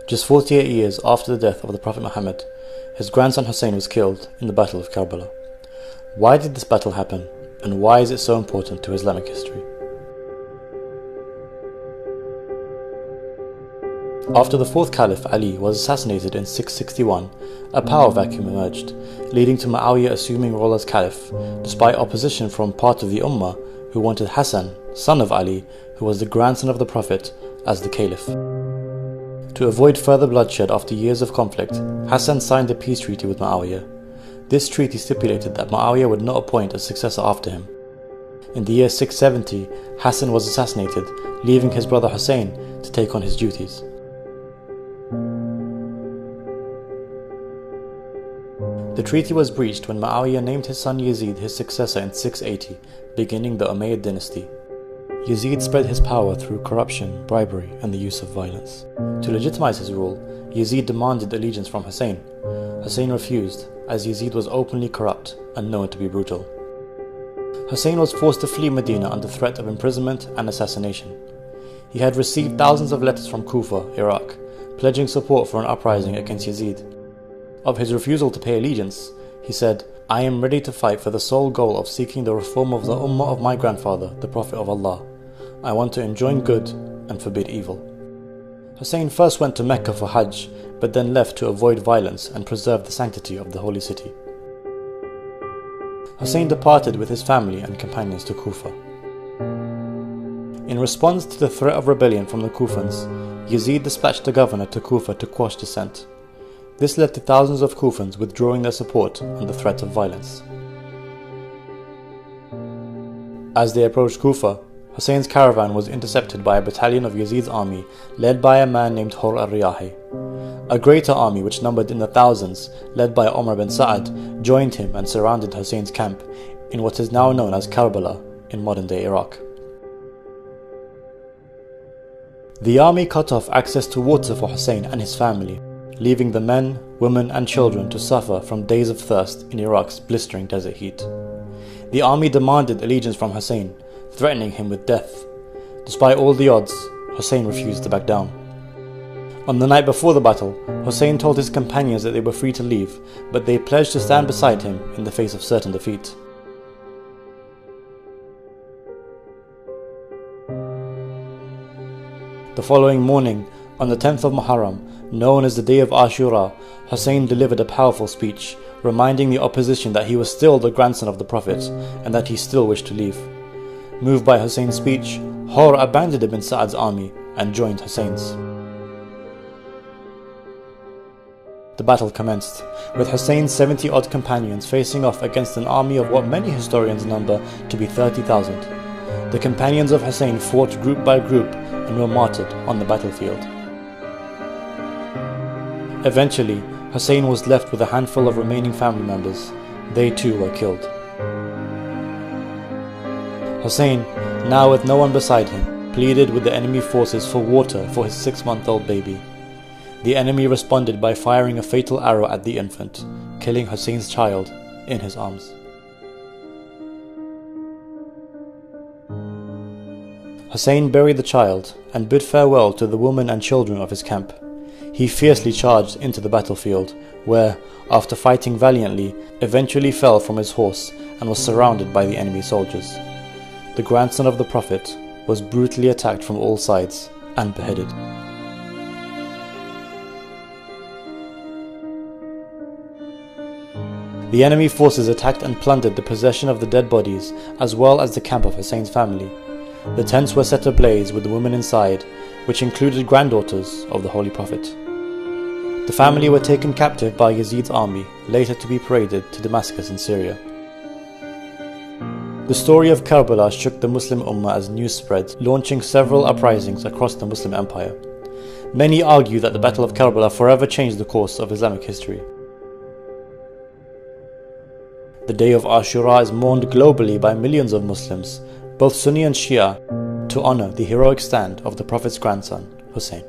Just 48 years after the death of the Prophet Muhammad, his grandson Hussein was killed in the Battle of Karbala. Why did this battle happen, and why is it so important to Islamic history? After the fourth Caliph Ali was assassinated in 661, a power vacuum emerged, leading to Muawiyah assuming role as Caliph, despite opposition from part of the Ummah who wanted Hassan, son of Ali, who was the grandson of the Prophet, as the Caliph. To avoid further bloodshed after years of conflict, Hassan signed a peace treaty with Muawiyah. This treaty stipulated that Muawiyah would not appoint a successor after him. In the year 670, Hassan was assassinated, leaving his brother Hussein to take on his duties. The treaty was breached when Muawiyah named his son Yazid his successor in 680, beginning the Umayyad dynasty. Yazid spread his power through corruption, bribery, and the use of violence. To legitimize his rule, Yazid demanded allegiance from Hussein. Hussein refused, as Yazid was openly corrupt and known to be brutal. Hussein was forced to flee Medina under threat of imprisonment and assassination. He had received thousands of letters from Kufa, Iraq, pledging support for an uprising against Yazid. Of his refusal to pay allegiance, he said, "I am ready to fight for the sole goal of seeking the reform of the Ummah of my grandfather, the Prophet of Allah. I want to enjoin good and forbid evil." Hussein first went to Mecca for Hajj, but then left to avoid violence and preserve the sanctity of the holy city. Hussein departed with his family and companions to Kufa. In response to the threat of rebellion from the Kufans, Yazid dispatched the governor to Kufa to quash dissent. This led to thousands of Kufans withdrawing their support under threat of violence. As they approached Kufa, Hussein's caravan was intercepted by a battalion of Yazid's army led by a man named Hur al-Riyahi. A greater army which numbered in the thousands, led by Umar bin Sa'ad, joined him and surrounded Hussein's camp in what is now known as Karbala in modern-day Iraq. The army cut off access to water for Hussein and his family, leaving the men, women and children to suffer from days of thirst in Iraq's blistering desert heat. The army demanded allegiance from Hussein, threatening him with death. Despite all the odds, Hussein refused to back down. On the night before the battle, Hussein told his companions that they were free to leave, but they pledged to stand beside him in the face of certain defeat. The following morning, on the 10th of Muharram, known as the day of Ashura, Hussein delivered a powerful speech, reminding the opposition that he was still the grandson of the Prophet and that he still wished to leave. Moved by Hussein's speech, Hur abandoned Ibn Sa'ad's army and joined Hussein's. The battle commenced, with Hussein's 70-odd companions facing off against an army of what many historians number to be 30,000. The companions of Hussein fought group by group and were martyred on the battlefield. Eventually, Hussein was left with a handful of remaining family members. They too were killed. Hussein, now with no one beside him, pleaded with the enemy forces for water for his 6-month-old baby. The enemy responded by firing a fatal arrow at the infant, killing Hussein's child in his arms. Hussein buried the child and bid farewell to the women and children of his camp. He fiercely charged into the battlefield, where, after fighting valiantly, eventually fell from his horse and was surrounded by the enemy soldiers. The grandson of the Prophet was brutally attacked from all sides and beheaded. The enemy forces attacked and plundered the possession of the dead bodies as well as the camp of Hussein's family. The tents were set ablaze with the women inside, which included granddaughters of the Holy Prophet. The family were taken captive by Yazid's army, later to be paraded to Damascus in Syria. The story of Karbala shook the Muslim Ummah as news spread, launching several uprisings across the Muslim empire. Many argue that the Battle of Karbala forever changed the course of Islamic history. The day of Ashura is mourned globally by millions of Muslims, both Sunni and Shia, to honor the heroic stand of the Prophet's grandson, Hussein.